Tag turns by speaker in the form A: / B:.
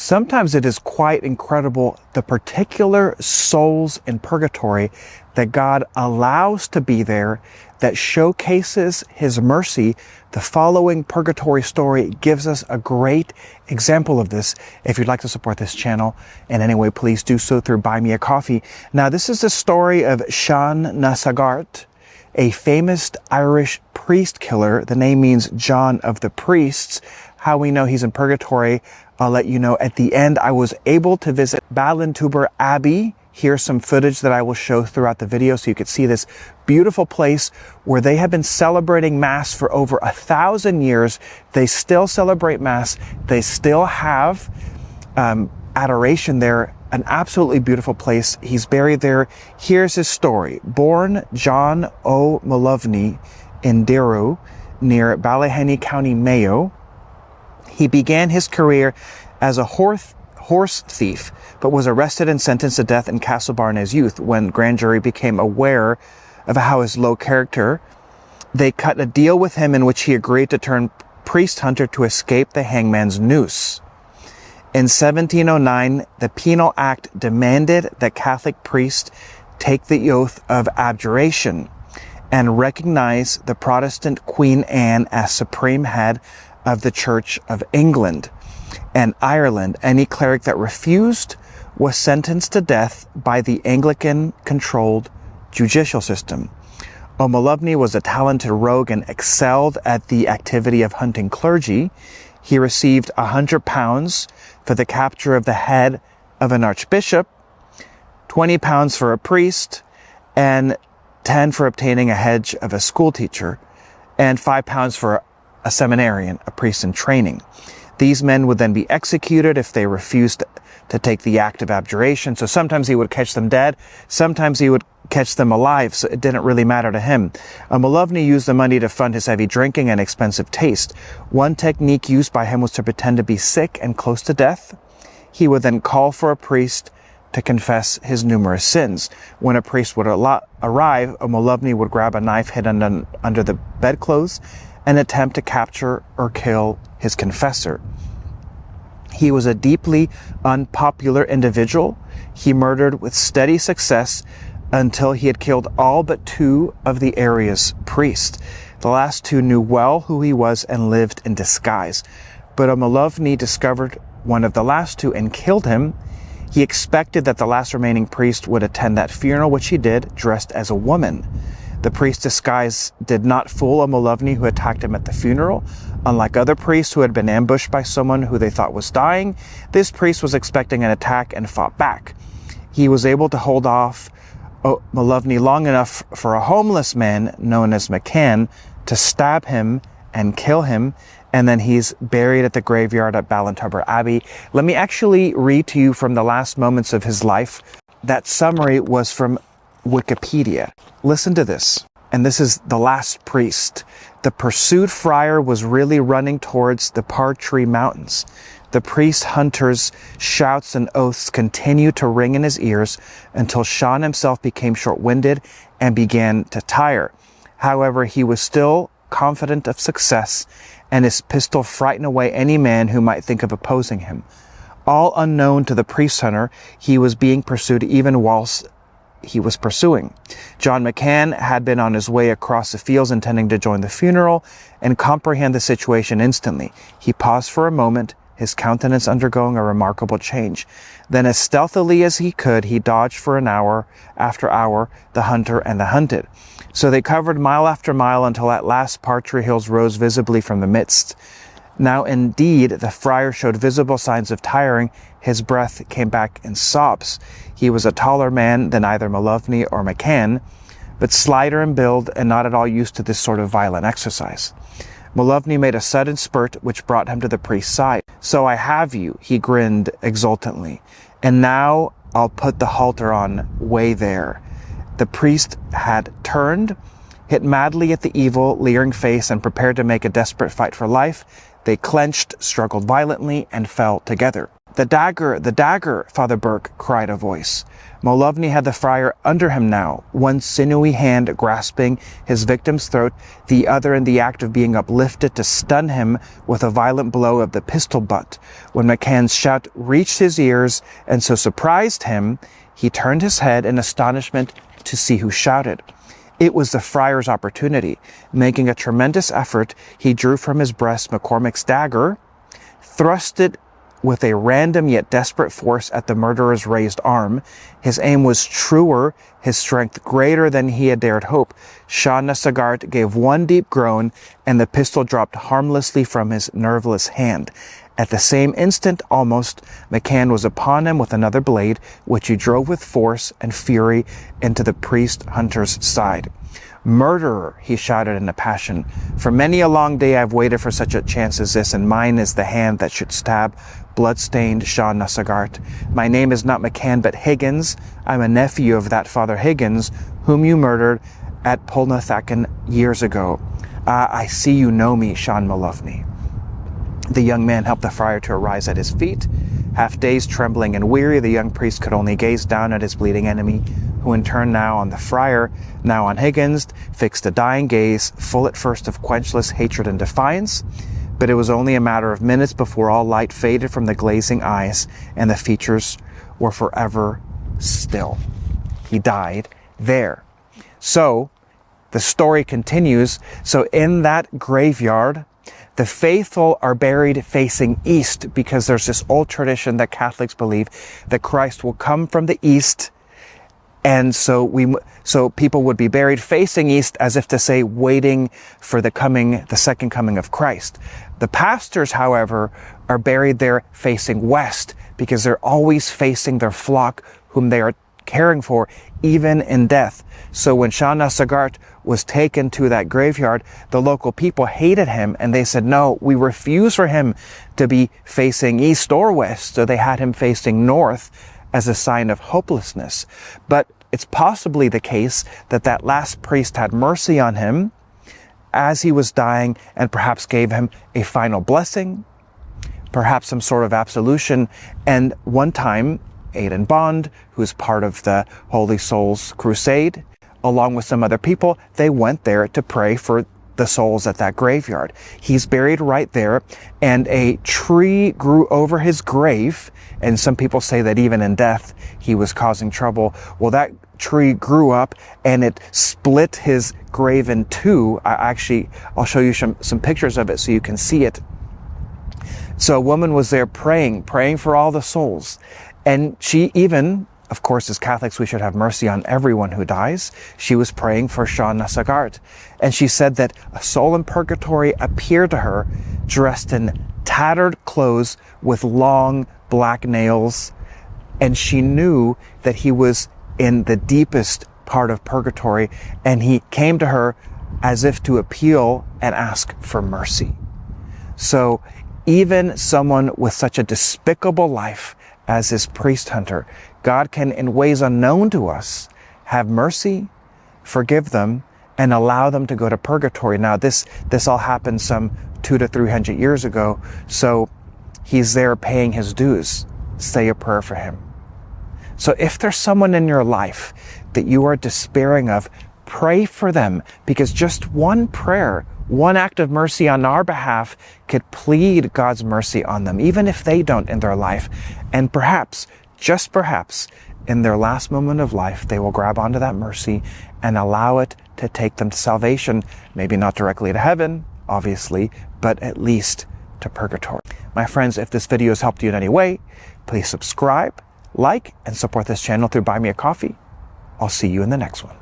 A: Sometimes it is quite incredible the particular souls in purgatory that God allows to be there, that showcases his mercy. The following purgatory story gives us a great example of this. If you'd like to support this channel in any way, please do so through Buy Me a Coffee. Now, this is the story of Shaun Nasagart, a famous Irish priest killer. The name means John of the Priests. How we know he's in purgatory, I'll let you know at the end. I was able to visit Ballintuber Abbey. Here's some footage that I will show throughout the video so you could see this beautiful place where they have been celebrating Mass for over 1,000 years. They still celebrate Mass. They still have adoration there. An absolutely beautiful place. He's buried there. Here's his story. Born John O'Mullovney in Dirru, near Ballyhenny, County Mayo. He began his career as a horse thief, but was arrested and sentenced to death in Castlebar in his youth. When grand jury became aware of how his low character, they cut a deal with him in which he agreed to turn priest hunter to escape the hangman's noose. In 1709, the Penal Act demanded that Catholic priests take the oath of abjuration and recognize the Protestant Queen Anne as supreme head of the Church of England and Ireland. Any cleric that refused was sentenced to death by the Anglican-controlled judicial system. O'Mullovney was a talented rogue and excelled at the activity of hunting clergy. He received £100 for the capture of the head of an archbishop, £20 for a priest, and 10 for obtaining a hedge of a schoolteacher, and £5 for a seminarian, a priest in training. These men would then be executed if they refused to take the act of abjuration. So sometimes he would catch them dead, sometimes he would catch them alive, so it didn't really matter to him. O'Mullovney used the money to fund his heavy drinking and expensive taste. One technique used by him was to pretend to be sick and close to death. He would then call for a priest to confess his numerous sins. When a priest would arrive, O'Mullovney would grab a knife hidden under the bedclothes and attempt to capture or kill his confessor. He was a deeply unpopular individual. He murdered with steady success until he had killed all but 2 of the area's priests. The last 2 knew well who he was and lived in disguise. But O'Mullovney discovered one of the last 2 and killed him. He expected that the last remaining priest would attend that funeral, which he did, dressed as a woman. The priest's disguise did not fool O'Mullovney, who attacked him at the funeral. Unlike other priests who had been ambushed by someone who they thought was dying, this priest was expecting an attack and fought back. He was able to hold off O'Mullovney long enough for a homeless man known as McCann to stab him and kill him, and then he's buried at the graveyard at Ballintuber Abbey. Let me actually read to you from the last moments of his life. That summary was from Wikipedia. Listen to this. And this is the last priest. The pursued friar was really running towards the Partry Mountains. The priest hunter's shouts and oaths continued to ring in his ears until Shaun himself became short-winded and began to tire. However, he was still confident of success, and his pistol frightened away any man who might think of opposing him. All unknown to the priest hunter, he was being pursued even whilst he was pursuing. John McCann had been on his way across the fields intending to join the funeral and comprehend the situation instantly. He paused for a moment, his countenance undergoing a remarkable change. Then, as stealthily as he could, he dodged for an hour after hour the hunter and the hunted. So they covered mile after mile until at last Partry Hills rose visibly from the midst. Now indeed the friar showed visible signs of tiring. His breath came back in sobs. He was a taller man than either O'Mullovney or McCann, but slighter in build and not at all used to this sort of violent exercise. O'Mullovney made a sudden spurt which brought him to the priest's side. "So I have you," he grinned exultantly, "and now I'll put the halter on way there." The priest had turned, hit madly at the evil, leering face, and prepared to make a desperate fight for life. They clenched, struggled violently, and fell together. the dagger, Father Burke, cried a voice. Molovny had the friar under him now, one sinewy hand grasping his victim's throat, the other in the act of being uplifted to stun him with a violent blow of the pistol butt. When McCann's shout reached his ears and so surprised him, he turned his head in astonishment to see who shouted. It was the friar's opportunity. Making a tremendous effort, he drew from his breast McCormick's dagger, thrust it with a random yet desperate force at the murderer's raised arm. His aim was truer, his strength greater than he had dared hope. Shaun Nasagart gave one deep groan, and the pistol dropped harmlessly from his nerveless hand. At the same instant, almost, McCann was upon him with another blade, which he drove with force and fury into the priest-hunter's side. "Murderer," he shouted in a passion, "for many a long day I've waited for such a chance as this, and mine is the hand that should stab blood-stained Shaun Nasagart. My name is not McCann, but Higgins. I'm a nephew of that Father Higgins, whom you murdered at Polnathacan years ago. I see you know me, Shaun Molovny." The young man helped the friar to arise at his feet. Half dazed, trembling, and weary, the young priest could only gaze down at his bleeding enemy, who in turn now on the friar, now on Higgins, fixed a dying gaze, full at first of quenchless hatred and defiance. But it was only a matter of minutes before all light faded from the glazing eyes, and the features were forever still. He died there. So, the story continues. So in that graveyard, the faithful are buried facing east, because there's this old tradition that Catholics believe that Christ will come from the east, and so people would be buried facing east, as if to say, waiting for the second coming of Christ. The pastors, however, are buried there facing west, because they're always facing their flock, whom they are caring for, even in death. So when Shaun Nasagart was taken to that graveyard, the local people hated him, and they said, no, we refuse for him to be facing east or west. So they had him facing north as a sign of hopelessness. But it's possibly the case that that last priest had mercy on him as he was dying, and perhaps gave him a final blessing, perhaps some sort of absolution. And one time, Aidan Bond, who's part of the Holy Souls Crusade, along with some other people, they went there to pray for the souls at that graveyard. He's buried right there, and a tree grew over his grave, and some people say that even in death he was causing trouble. Well, that tree grew up and it split his grave in two. I'll show you some pictures of it so you can see it. So a woman was there praying for all the souls, and she even, of course, as Catholics, we should have mercy on everyone who dies. She was praying for Shaun Nasagart. And she said that a soul in purgatory appeared to her dressed in tattered clothes with long black nails. And she knew that he was in the deepest part of purgatory. And he came to her as if to appeal and ask for mercy. So even someone with such a despicable life as his priest hunter, God can, in ways unknown to us, have mercy, forgive them, and allow them to go to purgatory. Now, this all happened some 200 to 300 years ago, so he's there paying his dues. Say a prayer for him. So if there's someone in your life that you are despairing of, pray for them, because just one prayer, one act of mercy on our behalf could plead God's mercy on them, even if they don't in their life. And perhaps, just perhaps, in their last moment of life, they will grab onto that mercy and allow it to take them to salvation. Maybe not directly to heaven, obviously, but at least to purgatory. My friends, if this video has helped you in any way, please subscribe, like, and support this channel through Buy Me a Coffee. I'll see you in the next one.